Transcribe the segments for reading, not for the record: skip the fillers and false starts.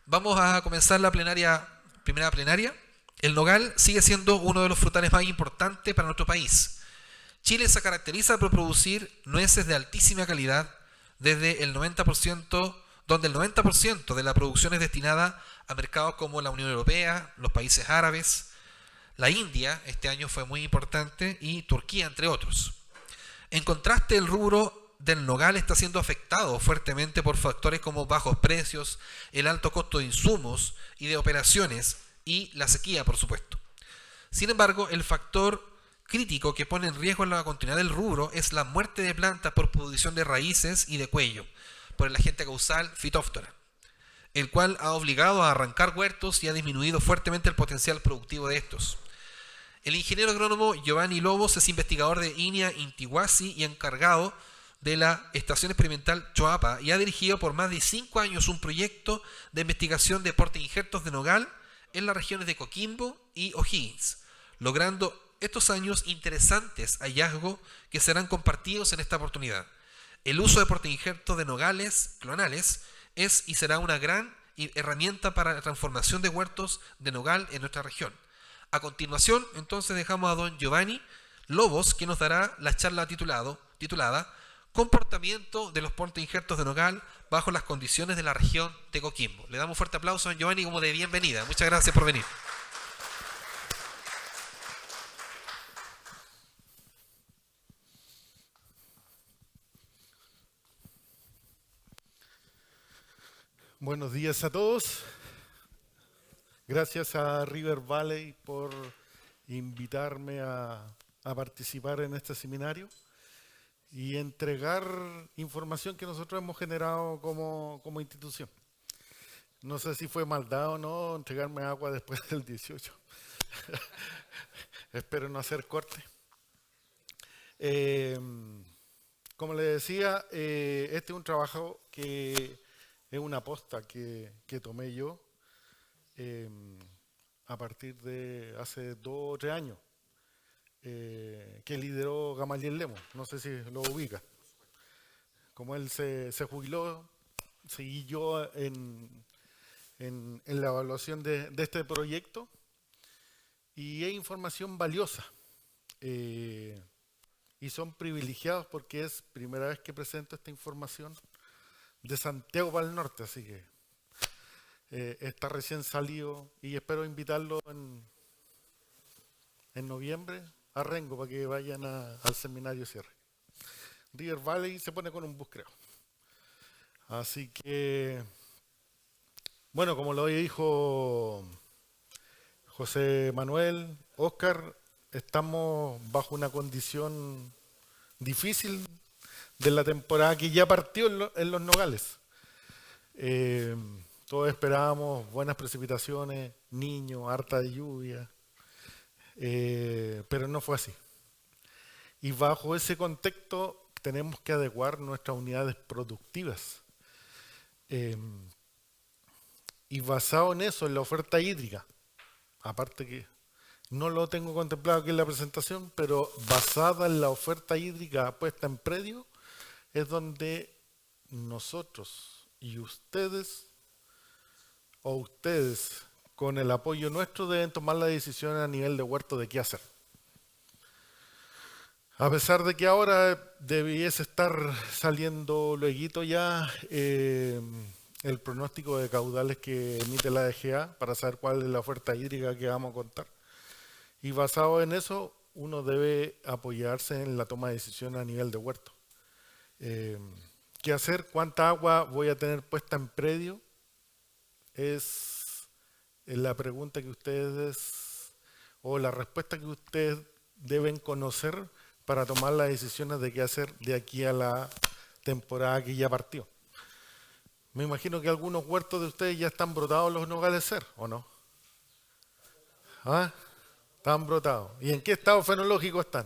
Vamos a comenzar la primera plenaria. El nogal sigue siendo uno de los frutales más importantes para nuestro país. Chile se caracteriza por producir nueces de altísima calidad, desde el 90%, donde el 90% de la producción es destinada a mercados como la Unión Europea, los países árabes, la India, este año fue muy importante, y Turquía, entre otros. En contraste, el rubro del nogal está siendo afectado fuertemente por factores como bajos precios, el alto costo de insumos y de operaciones y la sequía, por supuesto. Sin embargo, el factor crítico que pone en riesgo la continuidad del rubro es la muerte de plantas por pudrición de raíces y de cuello por el agente causal Phytophthora, el cual ha obligado a arrancar huertos y ha disminuido fuertemente el potencial productivo de estos. El ingeniero agrónomo Giovanni Lobos es investigador de INIA Intihuasi y encargado de la Estación Experimental Choapa y ha dirigido por más de 5 años un proyecto de investigación de portainjertos de nogal en las regiones de Coquimbo y O'Higgins, logrando estos años interesantes hallazgos que serán compartidos en esta oportunidad. El uso de portainjertos de nogales clonales es y será una gran herramienta para la transformación de huertos de nogal en nuestra región. A continuación, entonces, dejamos a don Giovanni Lobos, que nos dará la charla titulada Comportamiento de los portainjertos de nogal bajo las condiciones de la región de Coquimbo. Le damos un fuerte aplauso a don Giovanni como de bienvenida. Muchas gracias por venir. Buenos días a todos. Gracias a River Valley por invitarme a participar en este seminario y entregar información que nosotros hemos generado como institución. No sé si fue maldad o no entregarme agua después del 18. Espero no hacer corte. Como les decía, este es un trabajo que es una aposta que tomé yo a partir de hace 2 o 3 años, que lideró Gamaliel Lemos. No sé si lo ubica. Como él se jubiló, seguí yo en la evaluación de este proyecto y es información valiosa. Y son privilegiados porque es primera vez que presento esta información de Santiago para el norte, así que está recién salido y espero invitarlo en noviembre a Rengo para que vayan al seminario cierre. River Valley se pone con un bus, creo. Así que, bueno, como lo dijo José Manuel, Oscar, estamos bajo una condición difícil de la temporada que ya partió en los nogales. Todos esperábamos buenas precipitaciones, niños, harta de lluvia, pero no fue así. Y bajo ese contexto tenemos que adecuar nuestras unidades productivas. Y basado en eso, en la oferta hídrica, aparte que no lo tengo contemplado aquí en la presentación, pero basada en la oferta hídrica puesta en predio, es donde nosotros y ustedes, o ustedes con el apoyo nuestro, deben tomar la decisión a nivel de huerto de qué hacer. A pesar de que ahora debiese estar saliendo luego ya el pronóstico de caudales que emite la DGA para saber cuál es la oferta hídrica que vamos a contar. Y basado en eso, uno debe apoyarse en la toma de decisión a nivel de huerto. ¿Qué hacer? ¿Cuánta agua voy a tener puesta en predio? Es la pregunta que ustedes, o la respuesta que ustedes deben conocer para tomar las decisiones de qué hacer de aquí a la temporada que ya partió. Me imagino que algunos huertos de ustedes ya están brotados los nogales ser, ¿o no? ¿Ah? Están brotados. ¿Y en qué estado fenológico están?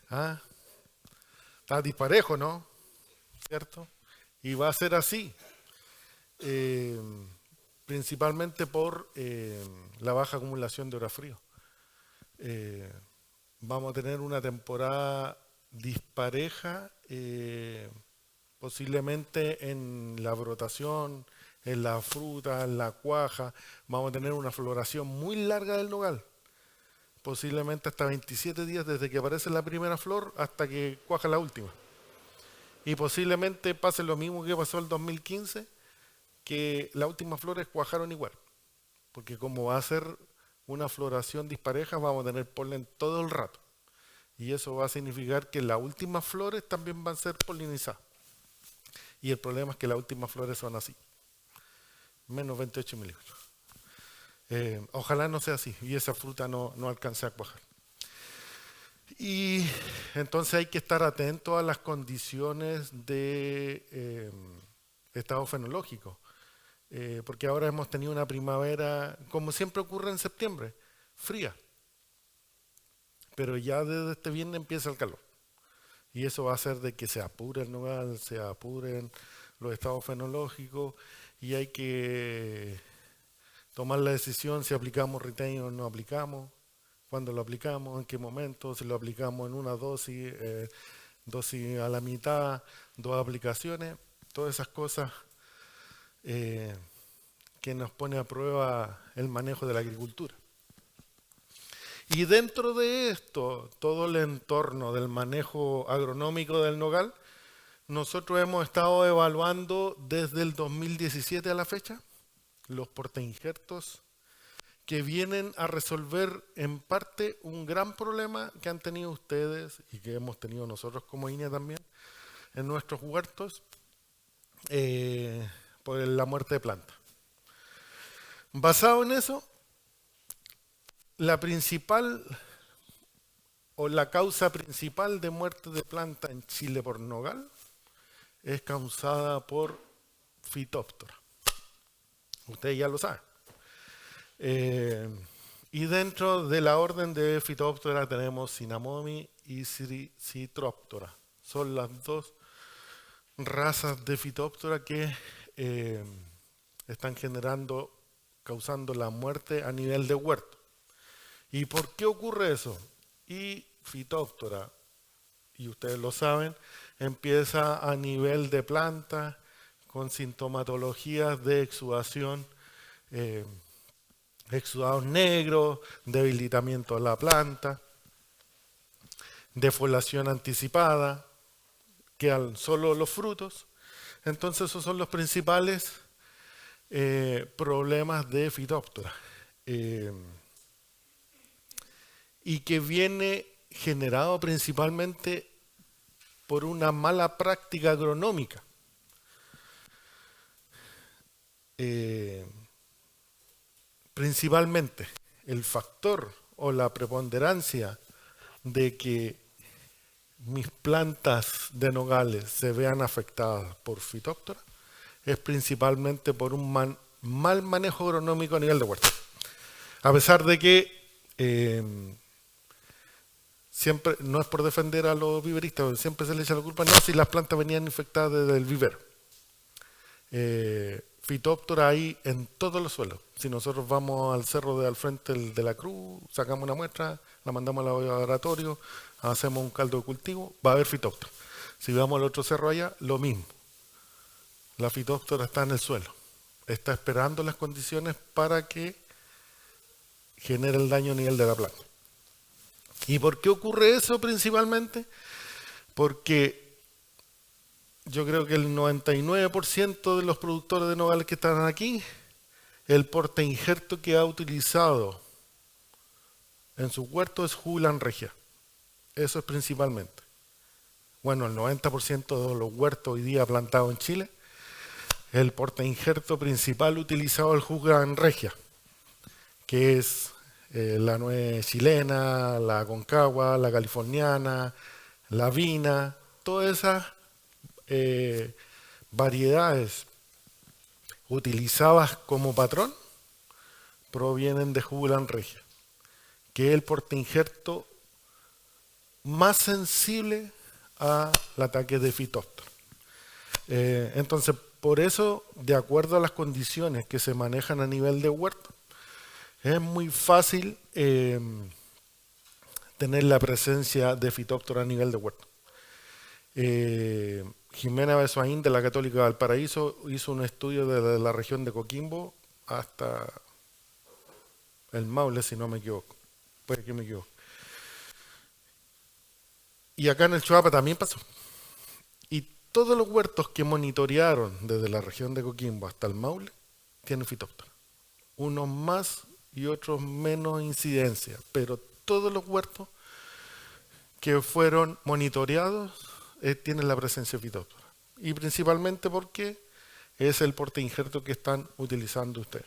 ¿Ah? Está disparejo, ¿no? ¿Cierto? Y va a ser así. Principalmente por la baja acumulación de hora frío. Vamos a tener una temporada dispareja Posiblemente en la brotación, en la fruta, en la cuaja, vamos a tener una floración muy larga del nogal. Posiblemente hasta 27 días desde que aparece la primera flor hasta que cuaja la última. Y posiblemente pase lo mismo que pasó el 2015, que las últimas flores cuajaron igual. Porque como va a ser una floración dispareja, vamos a tener polen todo el rato. Y eso va a significar que las últimas flores también van a ser polinizadas. Y el problema es que las últimas flores son así. Menos 28 milímetros. Ojalá no sea así y esa fruta no alcance a cuajar. Y entonces hay que estar atento a las condiciones de estado fenológico. Porque ahora hemos tenido una primavera, como siempre ocurre en septiembre, fría. Pero ya desde este viernes empieza el calor. Y eso va a hacer de que se apure el nogal, se apuren los estados fenológicos y hay que tomar la decisión si aplicamos retain o no aplicamos, cuándo lo aplicamos, en qué momento, si lo aplicamos en una dosis, dosis a la mitad, 2 aplicaciones, todas esas cosas que nos pone a prueba el manejo de la agricultura. Y dentro de esto, todo el entorno del manejo agronómico del nogal, nosotros hemos estado evaluando desde el 2017 a la fecha los portainjertos que vienen a resolver en parte un gran problema que han tenido ustedes y que hemos tenido nosotros como INEA también en nuestros huertos por la muerte de planta. Basado en eso, la principal o la causa principal de muerte de planta en Chile por nogal es causada por Phytophthora. Ustedes ya lo saben. Y dentro de la orden de Phytophthora tenemos Cinamomi y Citroptora. Son las 2 razas de Phytophthora que están causando la muerte a nivel de huerto. ¿Y por qué ocurre eso? Y Phytophthora, y ustedes lo saben, empieza a nivel de planta con sintomatologías de exudación, exudados negros, debilitamiento de la planta, defoliación anticipada, quedan solo los frutos. Entonces esos son los principales problemas de Phytophthora. Y que viene generado principalmente por una mala práctica agronómica. Principalmente el factor o la preponderancia de que mis plantas de nogales se vean afectadas por Phytophthora es principalmente por un mal manejo agronómico a nivel de huerta. A pesar de que siempre, no es por defender a los viveristas, siempre se les echa la culpa, no, si las plantas venían infectadas desde el vivero. Phytophthora hay en todos los suelos. Si nosotros vamos al cerro de al frente de la Cruz, sacamos una muestra, la mandamos al laboratorio, hacemos un caldo de cultivo, va a haber Phytophthora. Si vamos al otro cerro allá, lo mismo. La Phytophthora está en el suelo. Está esperando las condiciones para que genere el daño a nivel de la planta. ¿Y por qué ocurre eso principalmente? Porque yo creo que el 99% de los productores de nogales que están aquí, el portainjerto que ha utilizado en su huerto es Jubilant regia. Eso es principalmente. Bueno, el 90% de los huertos hoy día plantados en Chile, el portainjerto principal utilizado es el Jubilant regia, que es la nuez chilena, la concagua, la californiana, la vina, todas esas variedades utilizadas como patrón provienen de Jubilant regia, que es el portainjerto más sensible al ataque de Phytophthora. Entonces, por eso, de acuerdo a las condiciones que se manejan a nivel de huerto, es muy fácil tener la presencia de Phytophthora a nivel de huerto. Jimena Besoaín de la Católica de Valparaíso hizo un estudio desde la región de Coquimbo hasta el Maule, si no me equivoco. Puede que me equivoque. Y acá en el Choapa también pasó. Y todos los huertos que monitorearon desde la región de Coquimbo hasta el Maule tienen fitóptera. Unos más y otros menos incidencia, pero todos los huertos que fueron monitoreados tienen la presencia de fitóptera. Y principalmente porque es el porte injerto que están utilizando ustedes.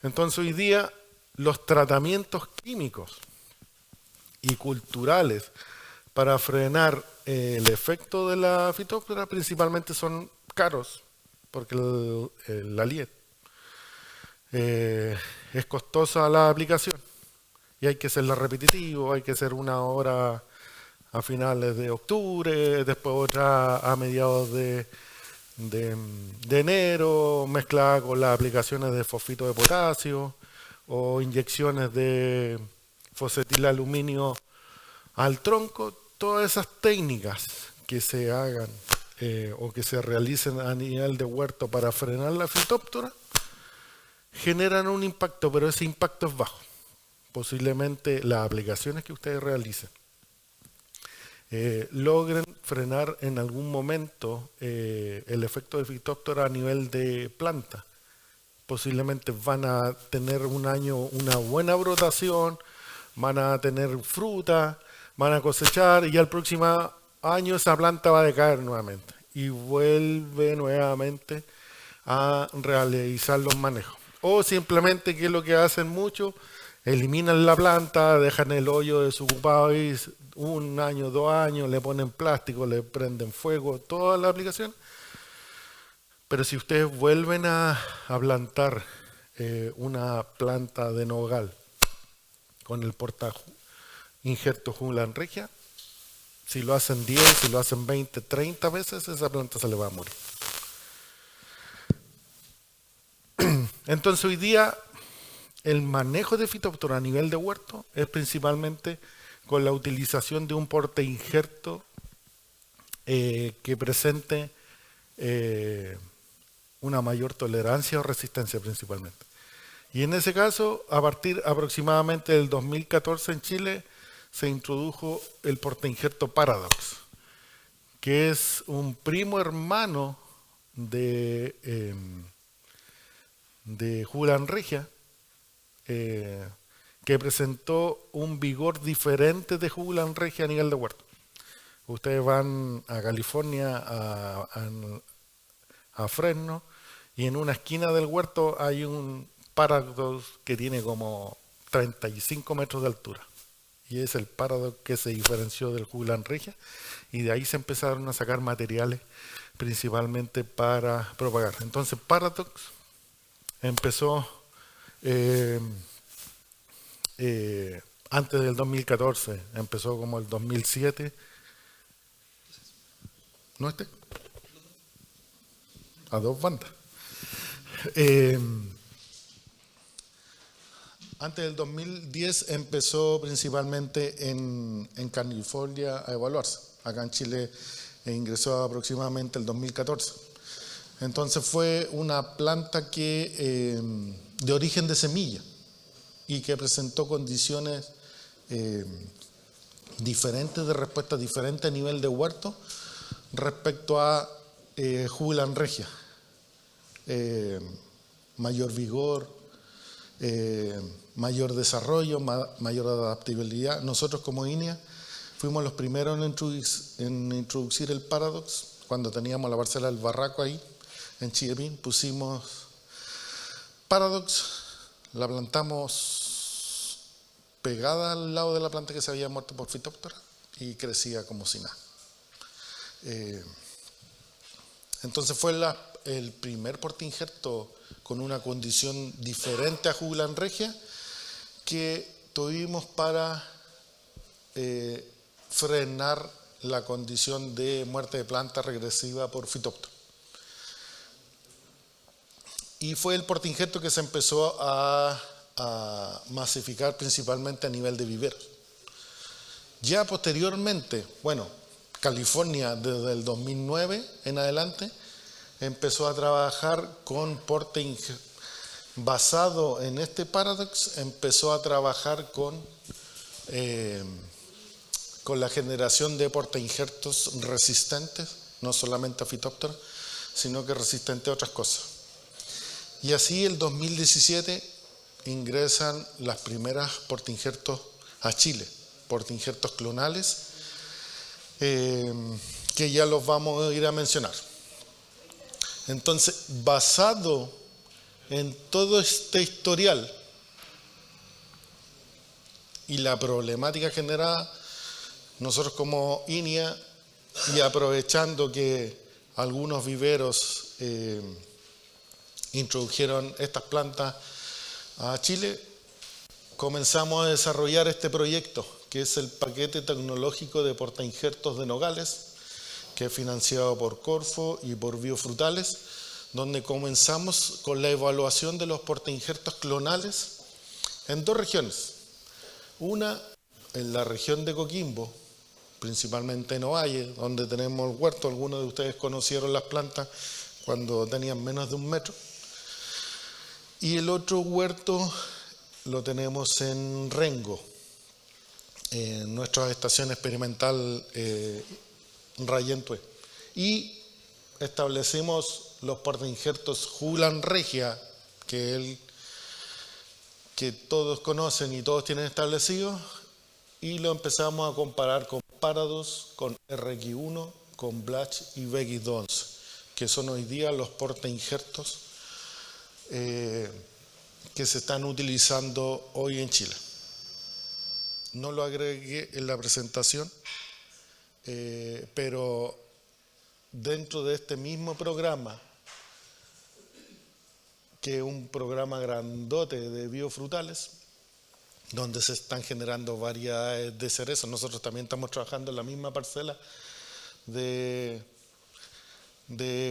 Entonces hoy día los tratamientos químicos y culturales para frenar el efecto de la fitóptera principalmente son caros, porque la LIET es costosa la aplicación y hay que hacerla repetitivo, hay que hacer una hora a finales de octubre, después otra a mediados de enero, mezclada con las aplicaciones de fosfito de potasio o inyecciones de fosfetilaluminio al tronco. Todas esas técnicas que se hagan o que se realicen a nivel de huerto para frenar la fitóptera generan un impacto, pero ese impacto es bajo. Posiblemente las aplicaciones que ustedes realicen logren frenar en algún momento el efecto de fitóptera a nivel de planta. Posiblemente van a tener un año una buena brotación, van a tener fruta, van a cosechar y ya el próximo año esa planta va a decaer nuevamente y vuelve nuevamente a realizar los manejos. O simplemente, que es lo que hacen muchos, eliminan la planta, dejan el hoyo desocupado y un año, 2 años, le ponen plástico, le prenden fuego, toda la aplicación. Pero si ustedes vuelven a plantar una planta de nogal con el porta injerto Jugland regia, si lo hacen 10, si lo hacen 20, 30 veces, esa planta se le va a morir. Entonces hoy día el manejo de fitóptera a nivel de huerto es principalmente con la utilización de un porte injerto que presente una mayor tolerancia o resistencia principalmente. Y en ese caso, a partir aproximadamente del 2014 en Chile, se introdujo el porte injerto Paradox, que es un primo hermano de Jugland regia, que presentó un vigor diferente de Jugland regia a nivel de huerto. Ustedes van a California, a Fresno, y en una esquina del huerto hay un Paradox que tiene como 35 metros de altura. Y es el Paradox que se diferenció del Jugland regia, y de ahí se empezaron a sacar materiales principalmente para propagar. Entonces Paradox empezó antes del 2014, empezó como el 2007. ¿No este? A 2 bandas. Antes del 2010 empezó principalmente en California a evaluarse. Acá en Chile ingresó aproximadamente el 2014. Entonces fue una planta que de origen de semilla y que presentó condiciones diferentes, de respuesta diferente a nivel de huerto respecto a Jugland regia. Mayor vigor, mayor desarrollo, mayor adaptabilidad. Nosotros como INEA fuimos los primeros en introducir el Paradox. Cuando teníamos la parcela del Barraco ahí, en Chillepín, pusimos Paradox, la plantamos pegada al lado de la planta que se había muerto por fitóptera y crecía como si nada. Entonces fue el primer porte injerto con una condición diferente a Jugland regia que tuvimos para frenar la condición de muerte de planta regresiva por fitóptera. Y fue el porte injerto que se empezó a masificar principalmente a nivel de viveros. Ya posteriormente, bueno, California, desde el 2009 en adelante, empezó a trabajar con basado en este Paradox, empezó a trabajar con la generación de portainjertos resistentes, no solamente a Phytophthora, sino que resistentes a otras cosas. Y así el 2017 ingresan las primeras portainjertos a Chile, portainjertos clonales, que ya los vamos a ir a mencionar. Entonces, basado en todo este historial y la problemática generada, nosotros como INIA, y aprovechando que algunos viveros introdujeron estas plantas a Chile, comenzamos a desarrollar este proyecto, que es el paquete tecnológico de portainjertos de nogales, que es financiado por Corfo y por Biofrutales, donde comenzamos con la evaluación de los portainjertos clonales en dos regiones. Una, en la región de Coquimbo, principalmente en Ovalle, donde tenemos el huerto. Algunos de ustedes conocieron las plantas cuando tenían menos de 1 metro. Y el otro huerto lo tenemos en Rengo, en nuestra estación experimental Rayentue. Y establecimos los portainjertos Hulan Regia, que todos conocen y todos tienen establecido, y lo empezamos a comparar con Paradox, con RX1, con Blatch y BX11, que son hoy día los portainjertos que se están utilizando hoy en Chile. No lo agregué en la presentación, pero dentro de este mismo programa, que es un programa grandote de biofrutales, donde se están generando variedades de cerezos. Nosotros también estamos trabajando en la misma parcela de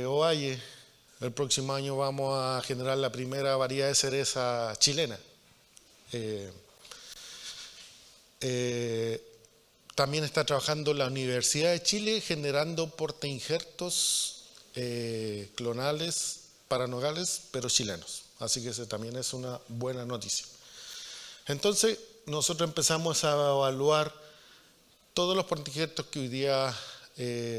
Ovalle. El próximo año vamos a generar la primera variedad de cereza chilena. También está trabajando la Universidad de Chile generando portainjertos clonales para nogales, pero chilenos. Así que esa también es una buena noticia. Entonces, nosotros empezamos a evaluar todos los portainjertos que hoy día,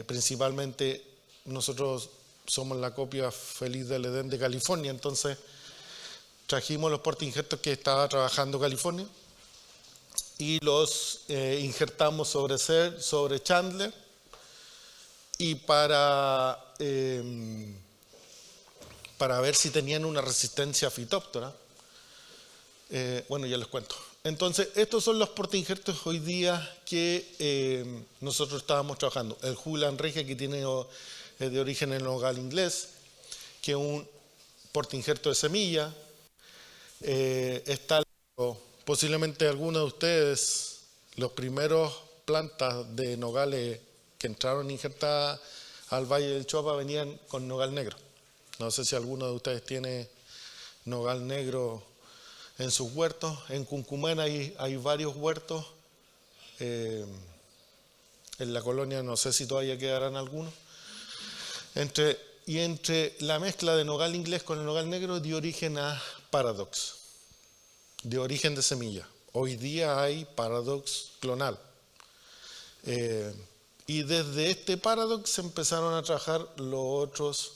principalmente, nosotros somos la copia feliz del Edén de California. Entonces, trajimos los portainjertos que estaba trabajando California y los injertamos sobre SER, sobre Chandler, y para ver si tenían una resistencia a Phytophthora. Bueno, ya les cuento. Entonces, estos son los portainjertos hoy día que nosotros estábamos trabajando. El Hulan Regia, que tiene de origen en nogal inglés, que es un portainjerto de semilla. Está posiblemente algunos de ustedes, los primeros plantas de nogales que entraron injertadas al Valle del Choapa venían con nogal negro. No sé si alguno de ustedes tiene nogal negro en sus huertos. En Cuncumén hay varios huertos. En la colonia no sé si todavía quedarán algunos. Entre la mezcla de nogal inglés con el nogal negro dio origen a Paradox, de origen de semilla. Hoy día hay Paradox clonal. Y desde este Paradox se empezaron a trabajar los otros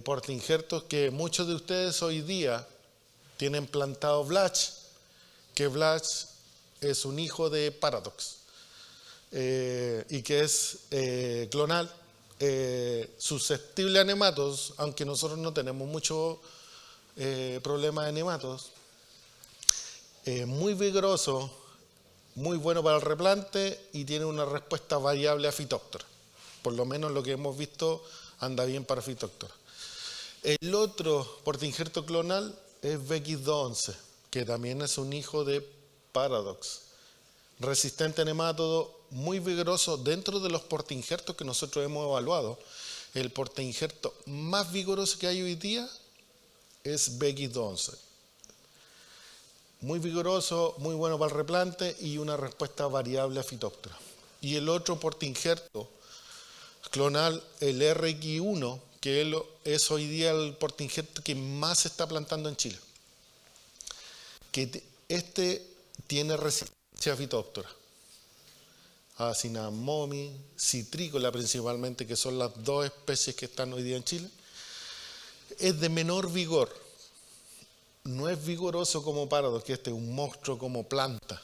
portainjertos que muchos de ustedes hoy día tienen plantado Blatch, que Blatch es un hijo de Paradox y que es clonal, susceptible a nematodos, aunque nosotros no tenemos mucho problema de nematodos. Muy vigoroso, muy bueno para el replante y tiene una respuesta variable a Phytophthora. Por lo menos lo que hemos visto anda bien para Phytophthora. El otro portainjerto clonal es BX11, que también es un hijo de Paradox. Resistente a nemátodo, muy vigoroso. Dentro de los portainjertos que nosotros hemos evaluado, el portainjerto más vigoroso que hay hoy día es BX11. Muy vigoroso, muy bueno para el replante y una respuesta variable a Phytophthora. y el otro portainjerto clonal, el RX1, que es hoy día el portainjerto que más se está plantando en Chile. Este tiene resistencia a Phytophthora, a Cinnamomys, citrícola principalmente, que son las dos especies que están hoy día en Chile. Es de menor vigor, no es vigoroso como Paradox, que este es un monstruo como planta,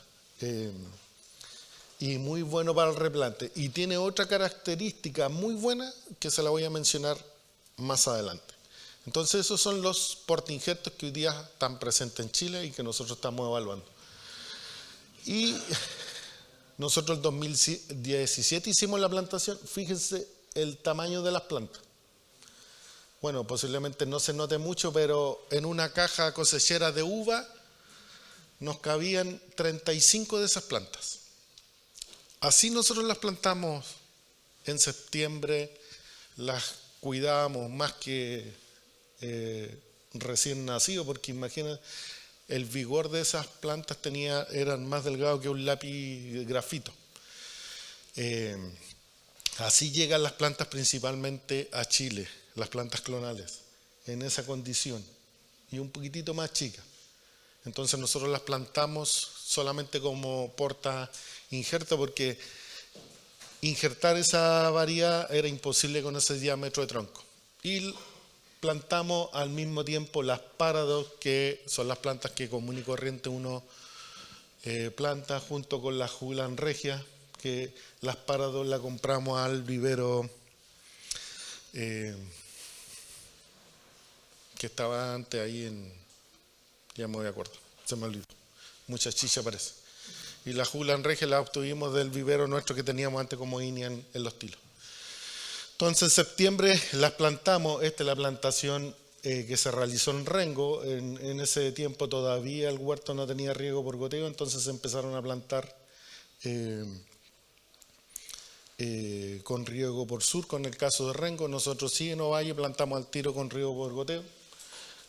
y muy bueno para el replante. Y tiene otra característica muy buena que se la voy a mencionar más adelante. Entonces esos son los portainjertos que hoy día están presentes en Chile y que nosotros estamos evaluando. Y nosotros en 2017 hicimos la plantación. Fíjense el tamaño de las plantas. Bueno, posiblemente no se note mucho, pero en una caja cosechera de uva nos cabían 35 de esas plantas. Así nosotros las plantamos en septiembre, las cuidábamos más que recién nacido, porque imaginen, el vigor de esas plantas eran más delgados que un lápiz de grafito. Así llegan las plantas principalmente a Chile, las plantas clonales, en esa condición y un poquitito más chicas. Entonces nosotros las plantamos solamente como porta injerto, porque injertar esa variedad era imposible con ese diámetro de tronco. Y plantamos al mismo tiempo las Paradox, que son las plantas que común y corriente uno planta, junto con las Jubilan regia, que las Paradox las compramos al vivero que estaba antes ahí ya me voy a acordar, se me olvidó, mucha chicha parece. Y la Jubilan regia la obtuvimos del vivero nuestro que teníamos antes como INIA en Los Tilos. Entonces en septiembre las plantamos. Esta es la plantación que se realizó en Rengo. En ese tiempo todavía el huerto no tenía riego por goteo, entonces se empezaron a plantar con riego por surco. En el caso de Rengo, nosotros sí en Ovalle plantamos al tiro con riego por goteo.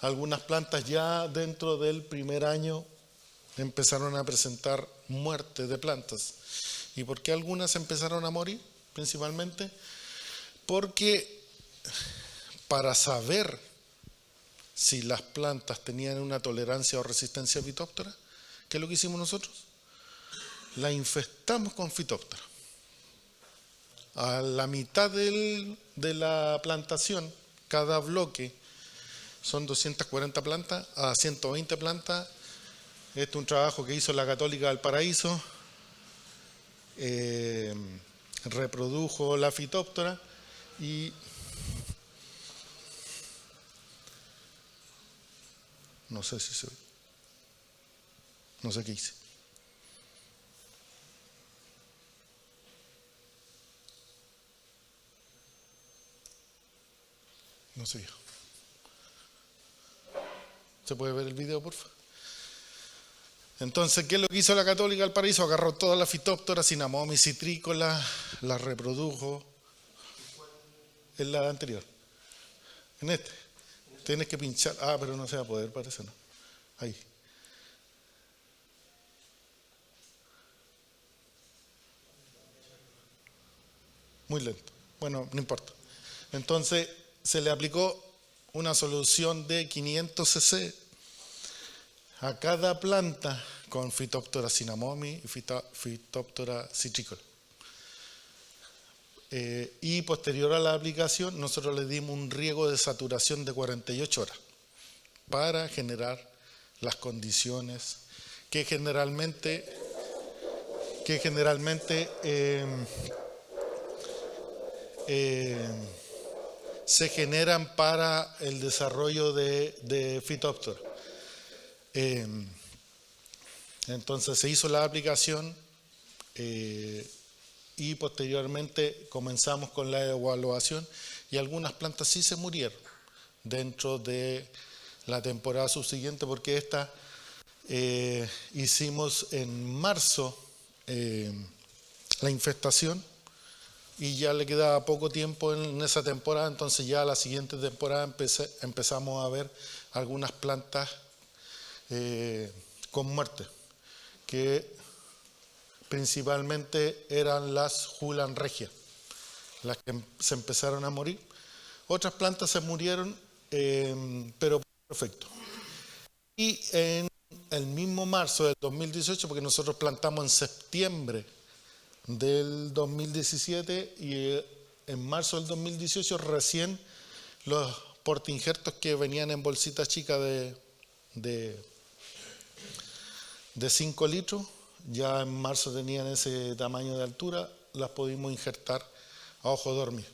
Algunas plantas ya dentro del primer año empezaron a presentar muerte de plantas. ¿Y por qué algunas empezaron a morir? Principalmente porque para saber si las plantas tenían una tolerancia o resistencia a Phytophthora, ¿qué es lo que hicimos nosotros? La infestamos con Phytophthora. A la mitad de la plantación, cada bloque son 240 plantas a 120 plantas. Este es un trabajo que hizo la Católica del Paraíso. Reprodujo la Phytophthora y no sé si se ve. No sé qué hice. No sé yo. ¿Se puede ver el video, por favor? Entonces, ¿qué es lo que hizo la Católica del Paraíso? Agarró toda la Phytophthora, Cinnamomys, citrícola, la reprodujo. En la anterior. En este. Tienes que pinchar. Ah, pero no se va a poder, parece, ¿no? Ahí. Muy lento. Bueno, no importa. Entonces, se le aplicó una solución de 500 cc a cada planta con Phytophthora Cinnamomys y Phytophthora citrícola. Y posterior a la aplicación, nosotros le dimos un riego de saturación de 48 horas para generar las condiciones que generalmente se generan para el desarrollo de Phytophthora. Entonces se hizo la aplicación y posteriormente comenzamos con la evaluación, y algunas plantas sí se murieron dentro de la temporada subsiguiente, porque esta hicimos en marzo la infestación y ya le quedaba poco tiempo en esa temporada. Entonces ya la siguiente temporada empezamos a ver algunas plantas con muerte, que principalmente eran las Julan regia, las que se empezaron a morir. Otras plantas se murieron, pero perfecto. Y en el mismo marzo del 2018, porque nosotros plantamos en septiembre del 2017 y en marzo del 2018 recién los portainjertos que venían en bolsitas chicas de 5 litros, ya en marzo tenían ese tamaño de altura, las pudimos injertar a ojo dormir.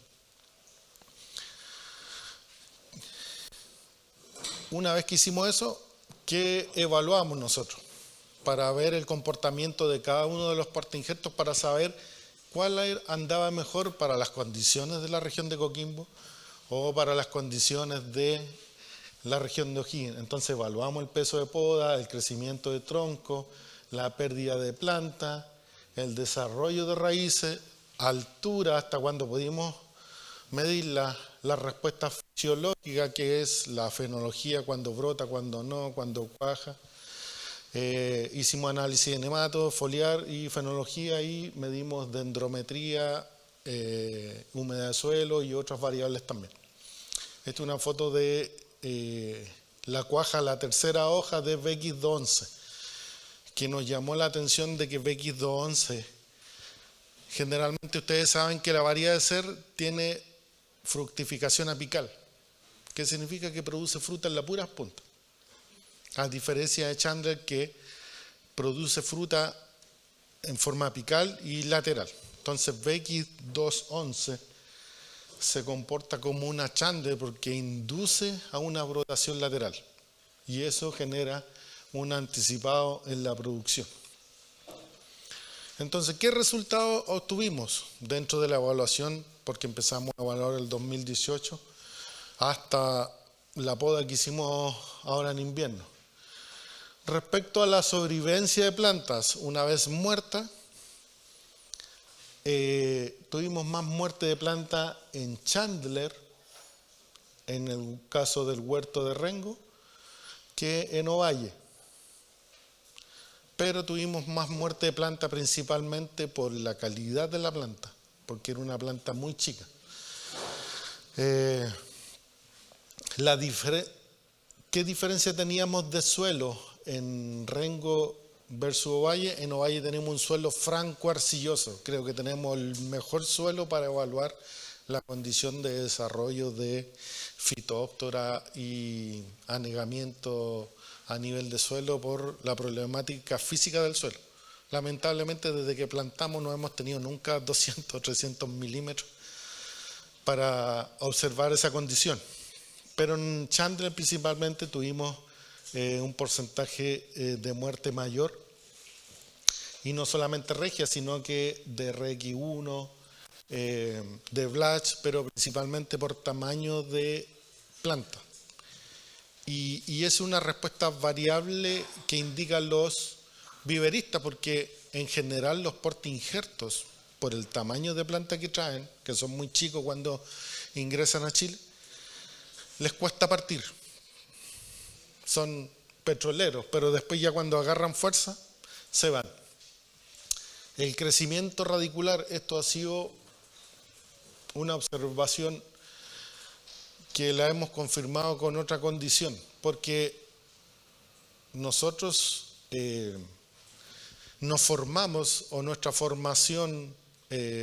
Una vez que hicimos eso, ¿qué evaluamos nosotros? Para ver el comportamiento de cada uno de los portainjertos, para saber cuál andaba mejor para las condiciones de la región de Coquimbo o para las condiciones de la región de O'Higgins. Entonces evaluamos el peso de poda, el crecimiento de tronco, la pérdida de planta, el desarrollo de raíces, altura, hasta cuando pudimos medir la respuesta fisiológica, que es la fenología, cuando brota, cuando no, cuando cuaja. Hicimos análisis de nemato, foliar y fenología y medimos dendrometría, humedad de suelo y otras variables también. Esta es una foto de la cuaja, la tercera hoja de BX211, que nos llamó la atención de que BX211, generalmente ustedes saben que la variedad de ser tiene fructificación apical, que significa que produce fruta en las puras puntas, a diferencia de Chandler, que produce fruta en forma apical y lateral. Entonces BX211 se comporta como una Chandler porque induce a una brotación lateral y eso genera un anticipado en la producción. Entonces, ¿qué resultados obtuvimos dentro de la evaluación? Porque empezamos a evaluar el 2018 hasta la poda que hicimos ahora en invierno. Respecto a la sobrevivencia de plantas una vez muertas, tuvimos más muerte de planta en Chandler, en el caso del huerto de Rengo, que en Ovalle. Pero tuvimos más muerte de planta principalmente por la calidad de la planta, porque era una planta muy chica. ¿Qué diferencia teníamos de suelo en Rengo versus Ovalle? En Ovalle tenemos un suelo franco arcilloso. Creo que tenemos el mejor suelo para evaluar la condición de desarrollo de fitóptora y anegamiento a nivel de suelo por la problemática física del suelo. Lamentablemente, desde que plantamos no hemos tenido nunca 200 o 300 milímetros para observar esa condición. Pero en Chandler principalmente tuvimos un porcentaje de muerte mayor, y no solamente regia, sino que de RX1, de Blatch, pero principalmente por tamaño de planta. Y es una respuesta variable que indican los viveristas, porque en general los portainjertos, por el tamaño de planta que traen, que son muy chicos cuando ingresan a Chile, les cuesta partir. Son petroleros, pero después ya cuando agarran fuerza, se van. El crecimiento radicular, esto ha sido una observación que la hemos confirmado con otra condición, porque nosotros nos formamos, o nuestra formación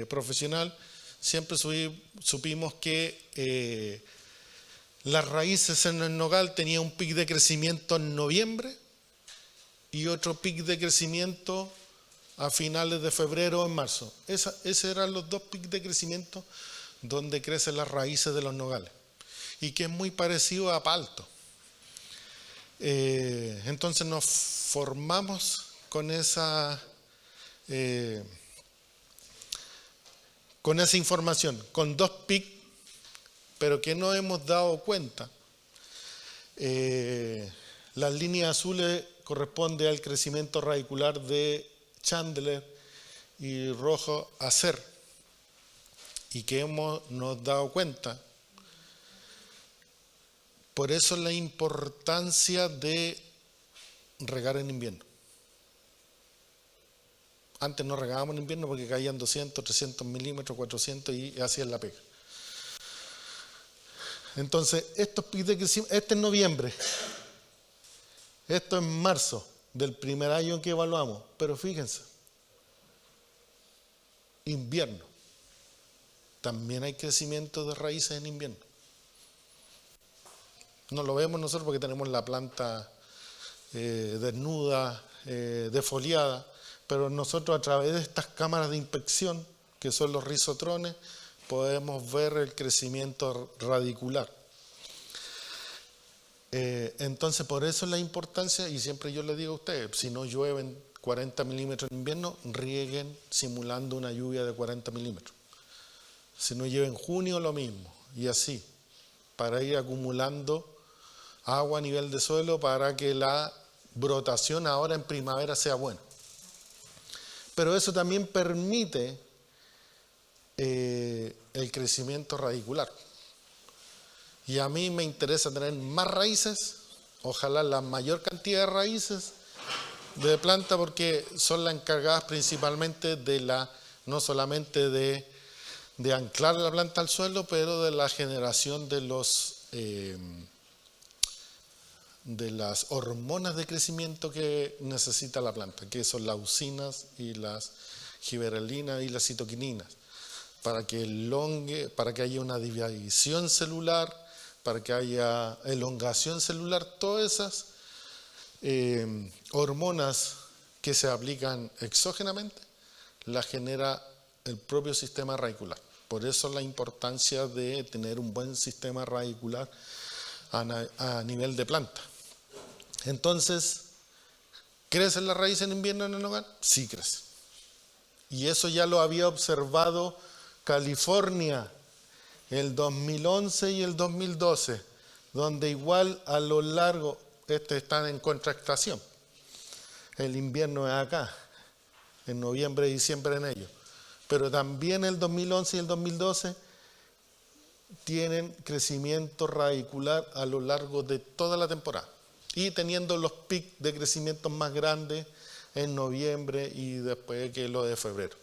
profesional, siempre supimos que las raíces en el nogal tenían un pic de crecimiento en noviembre y otro pic de crecimiento a finales de febrero o en marzo. Esos eran los dos pics de crecimiento donde crecen las raíces de los nogales, y que es muy parecido a palto. Entonces nos formamos con esa información, con dos pics, pero que no hemos dado cuenta. Las líneas azules corresponden al crecimiento radicular de Chandler y rojo a Ser, y que nos dado cuenta. Por eso la importancia de regar en invierno. Antes no regábamos en invierno porque caían 200, 300 milímetros, 400 y hacían la pega. Entonces, estos picos de crecimiento, este es noviembre, esto es marzo del primer año que evaluamos, pero fíjense, invierno, también hay crecimiento de raíces en invierno. No lo vemos nosotros porque tenemos la planta desnuda, defoliada, pero nosotros a través de estas cámaras de inspección, que son los rizotrones, podemos ver el crecimiento radicular. Entonces, por eso es la importancia, y siempre yo les digo a ustedes, si no llueven 40 milímetros en invierno, rieguen simulando una lluvia de 40 milímetros. Si no llueve en junio, lo mismo, y así, para ir acumulando agua a nivel de suelo para que la brotación ahora en primavera sea buena. Pero eso también permite el crecimiento radicular. Y a mí me interesa tener más raíces, ojalá la mayor cantidad de raíces de planta, porque son las encargadas principalmente de no solamente de anclar la planta al suelo, pero de la generación de las hormonas de crecimiento que necesita la planta, que son las auxinas y las giberelinas y las citoquininas, para que para que haya una división celular, para que haya elongación celular. Todas esas hormonas que se aplican exógenamente las genera el propio sistema radicular. Por eso la importancia de tener un buen sistema radicular a nivel de planta. Entonces, ¿crecen las raíces en invierno en el nogal? Sí crecen. Y eso ya lo había observado California el 2011 y el 2012, donde igual a lo largo, están en contractación. El invierno es acá, en noviembre y diciembre en ellos. Pero también el 2011 y el 2012 tienen crecimiento radicular a lo largo de toda la temporada. Y teniendo los picos de crecimiento más grandes en noviembre y después que lo de febrero.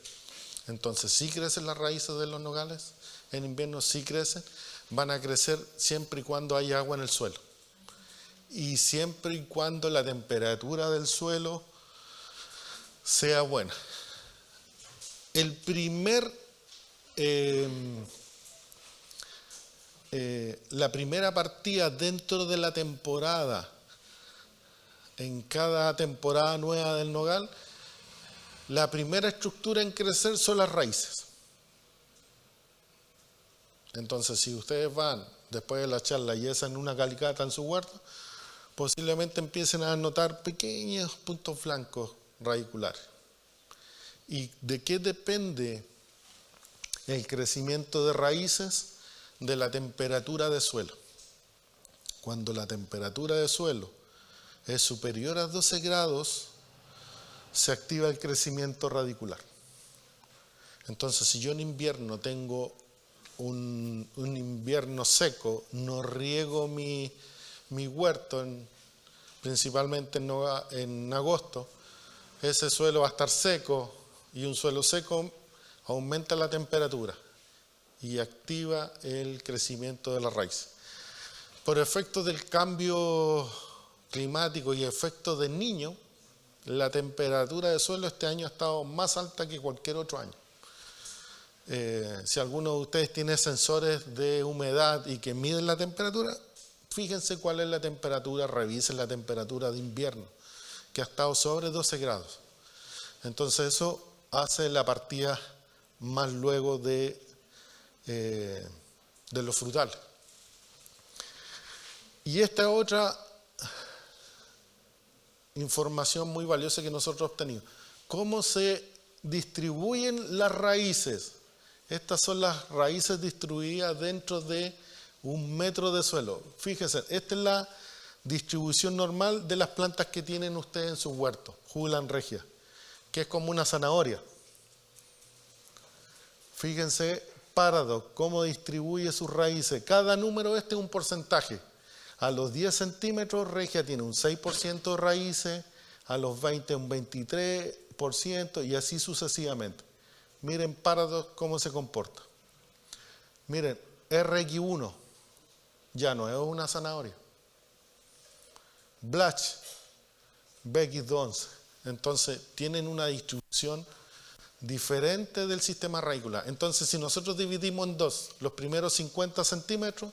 Entonces, sí crecen las raíces de los nogales, en invierno sí crecen, van a crecer siempre y cuando haya agua en el suelo. Y siempre y cuando la temperatura del suelo sea buena. La primera partida dentro de la temporada, en cada temporada nueva del nogal, la primera estructura en crecer son las raíces. Entonces, si ustedes van después de la charla y hacen una calicata en su huerto, posiblemente empiecen a notar pequeños puntos blancos radiculares. ¿Y de qué depende el crecimiento de raíces? De la temperatura de suelo. Cuando la temperatura de suelo es superior a 12 grados, se activa el crecimiento radicular. Entonces, si yo en invierno tengo un invierno seco, no riego mi huerto, principalmente en agosto, ese suelo va a estar seco, y un suelo seco aumenta la temperatura y activa el crecimiento de la raíz. Por efecto del cambio climático y efecto del Niño, la temperatura del suelo este año ha estado más alta que cualquier otro año. Si alguno de ustedes tiene sensores de humedad y que miden la temperatura, fíjense cuál es la temperatura, revisen la temperatura de invierno, que ha estado sobre 12 grados. Entonces eso hace la partida más luego de los frutales. Y esta otra información muy valiosa que nosotros obtenimos. ¿Cómo se distribuyen las raíces? Estas son las raíces distribuidas dentro de 1 metro de suelo. Fíjense, esta es la distribución normal de las plantas que tienen ustedes en su huerto, Jugulan regia, que es como una zanahoria. Fíjense, Paradox, cómo distribuye sus raíces. Cada número es un porcentaje. A los 10 centímetros, regia tiene un 6% de raíces, a los 20 un 23%, 10% y así sucesivamente. Miren Paradox cómo se comporta. Miren, RX1 ya no es una zanahoria. Blatch, BX11. Entonces tienen una distribución diferente del sistema radicular. Entonces, si nosotros dividimos en dos los primeros 50 centímetros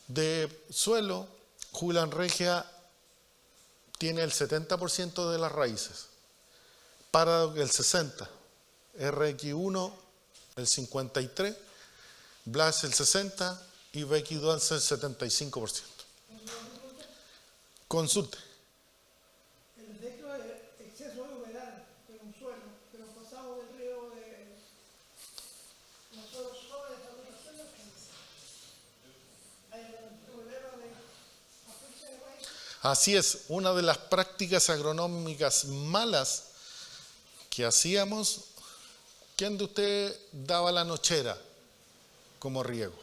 de suelo, Julian Regia tiene el 70% de las raíces, Paradox el 60%, RX1 el 53%, Blatch el 60% y BX12 el 75%. Consulte. El efecto de exceso de humedad en un suelo, pero pasado del río de los suelos sobre esta rotación, hay un problema de asfixia de raíz. Así es, una de las prácticas agronómicas malas que hacíamos. ¿Quién de usted daba la nochera como riego?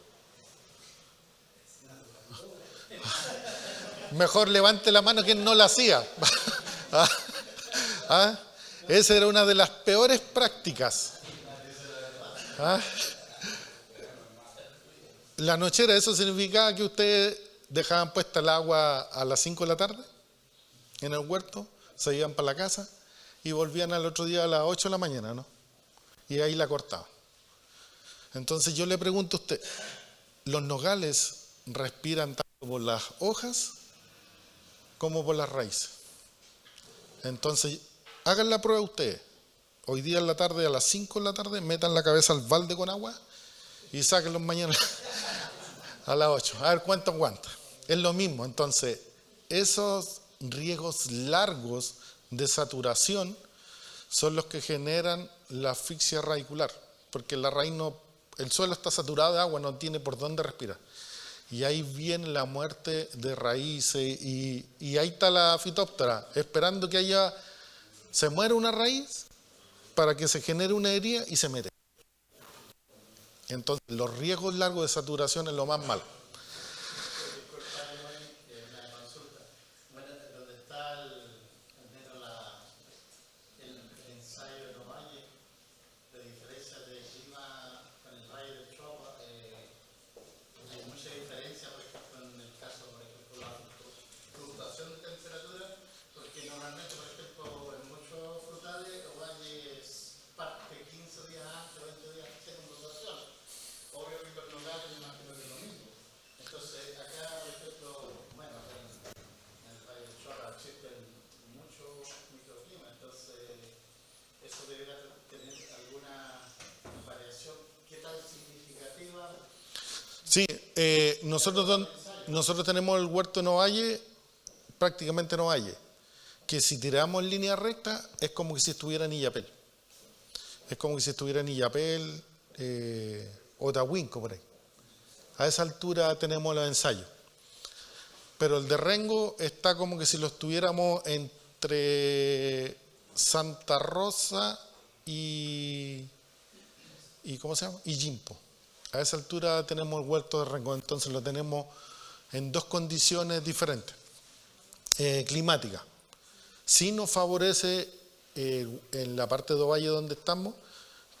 Mejor levante la mano quien no la hacía. ¿Ah? Esa era una de las peores prácticas. ¿Ah? La nochera, eso significaba que ustedes dejaban puesta el agua a las 5 de la tarde en el huerto, se iban para la casa y volvían al otro día a las 8 de la mañana, ¿no? Y ahí la cortaban. Entonces yo le pregunto a usted, ¿los nogales respiran tanto por las hojas como por las raíces? Entonces, hagan la prueba ustedes. Hoy día en la tarde, a las 5 de la tarde, metan la cabeza al balde con agua y sáquenlos mañana a las 8. A ver cuánto aguanta. Es lo mismo. Entonces, esos riegos largos de saturación son los que generan la asfixia radicular, porque la raíz no, el suelo está saturado de agua, no tiene por dónde respirar. Y ahí viene la muerte de raíces y ahí está la fitóptera, esperando que se muera una raíz para que se genere una herida y se mete. Entonces, los riesgos largos de saturación es lo más malo. Sí, nosotros tenemos el huerto en Ovalle, prácticamente en Ovalle, que si tiramos en línea recta es como que si estuviera en Illapel. Es como que si estuviera en Illapel o Tahuinco por ahí. A esa altura tenemos los ensayos. Pero el de Rengo está como que si lo estuviéramos entre Santa Rosa y ¿cómo se llama? Y Yimpo. A esa altura tenemos el huerto de Rengo, entonces lo tenemos en dos condiciones diferentes, climáticas. Sí nos favorece en la parte de Ovalle donde estamos,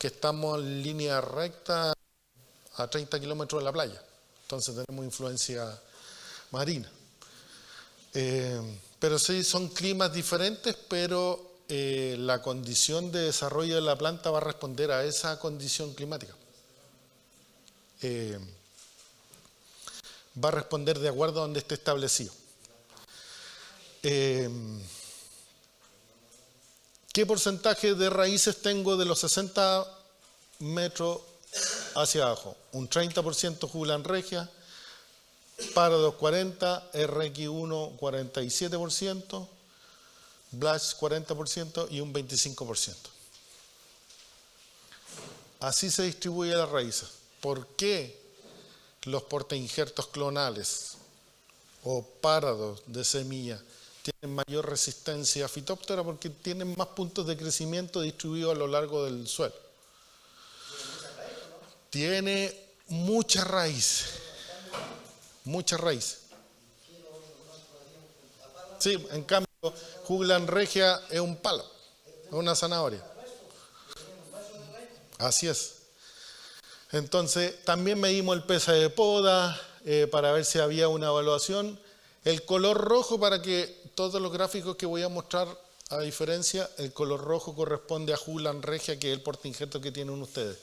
que estamos en línea recta a 30 kilómetros de la playa, entonces tenemos influencia marina. Pero sí, son climas diferentes, pero la condición de desarrollo de la planta va a responder a esa condición climática. Va a responder de acuerdo a donde esté establecido. ¿Qué porcentaje de raíces tengo de los 60 metros hacia abajo? Un 30% Julian Regia, Paradox 40%, RX1 47%, Blatch 40% y un 25%. Así se distribuye las raíces. ¿Por qué los portainjertos clonales o Paradox de semilla tienen mayor resistencia a fitóptera? Porque tienen más puntos de crecimiento distribuidos a lo largo del suelo. Tiene mucha raíz. Mucha raíz. Sí, en cambio, Julian Regia es un palo. una zanahoria. Así es. Entonces, también medimos el peso de poda para ver si había una evaluación. El color rojo, para que todos los gráficos que voy a mostrar, a diferencia, el color rojo corresponde a Jugland Regia, que es el portainjerto que tienen ustedes.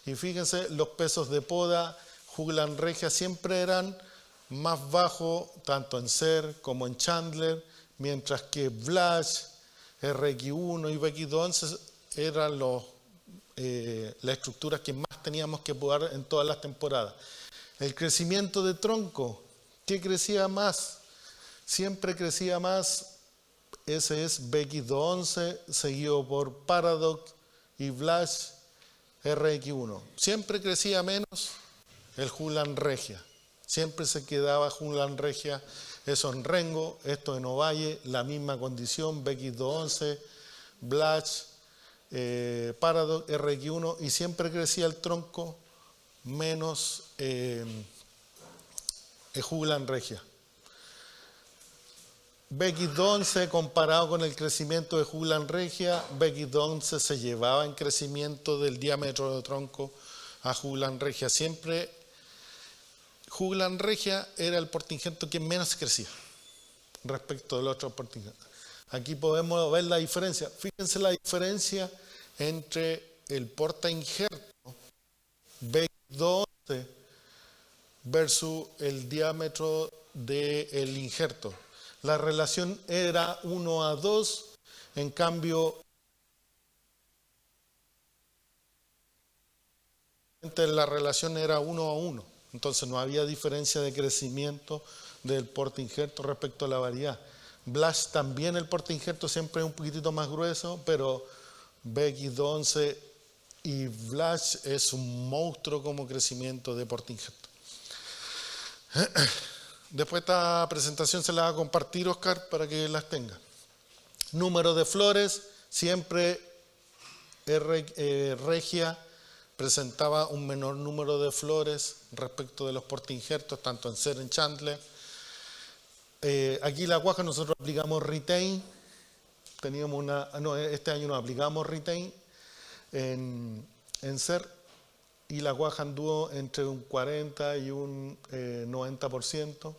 Y fíjense, los pesos de poda, Jugland Regia siempre eran más bajos, tanto en SER como en Chandler, mientras que Blasch, RX1 y BX211 eran las estructuras que más teníamos que podar en todas las temporadas. El crecimiento de tronco, ¿qué crecía más? Siempre crecía más, ese es BX211, seguido por Paradox y Blasch RX1. Siempre crecía menos el Jugland Regia. Siempre se quedaba Jugland Regia, eso en Rengo, esto en Ovalle, la misma condición, BX211, Blasch, Paradox, RX1, y siempre crecía el tronco menos el Jugland Regia. BX211 comparado con el crecimiento de Jugland Regia, BX211 se llevaba en crecimiento del diámetro de tronco a Jugland Regia. Siempre Jugland Regia era el portainjerto que menos crecía respecto del otro portainjerto. Aquí podemos ver la diferencia. Fíjense la diferencia entre el portainjerto BX211 versus el diámetro del injerto. La relación era 1:2, en cambio la relación era 1:1. Entonces no había diferencia de crecimiento del portainjerto respecto a la variedad. Blasch también, el portainjerto siempre es un poquitito más grueso, pero BX211 y Blasch es un monstruo como crecimiento de portainjerto. Después esta presentación se la va a compartir Oscar para que las tenga. Número de flores, siempre Regia presentaba un menor número de flores respecto de los portainjertos, tanto en SER, en Chandler. Aquí la guaja nosotros aplicamos retain, teníamos este año no aplicamos retain en SER, y la guaja anduvo entre un 40 y un 90%.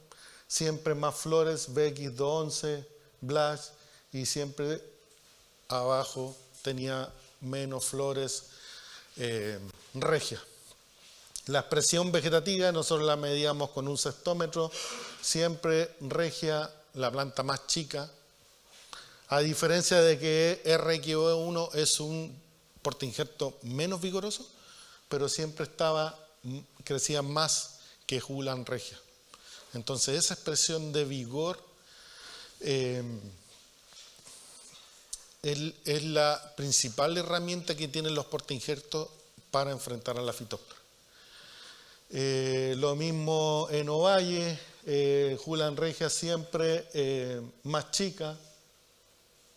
Siempre más flores, BX211, Blasch, y siempre abajo tenía menos flores Regia. La expresión vegetativa nosotros la medíamos con un cestómetro, siempre Regia, la planta más chica, a diferencia de que RX1 es un portainjerto menos vigoroso, pero siempre crecía más que Jugland Regia. Entonces esa expresión de vigor es la principal herramienta que tienen los portainjertos para enfrentar a la fitóptera. Lo mismo en Ovalle, Jugland Regia siempre más chica,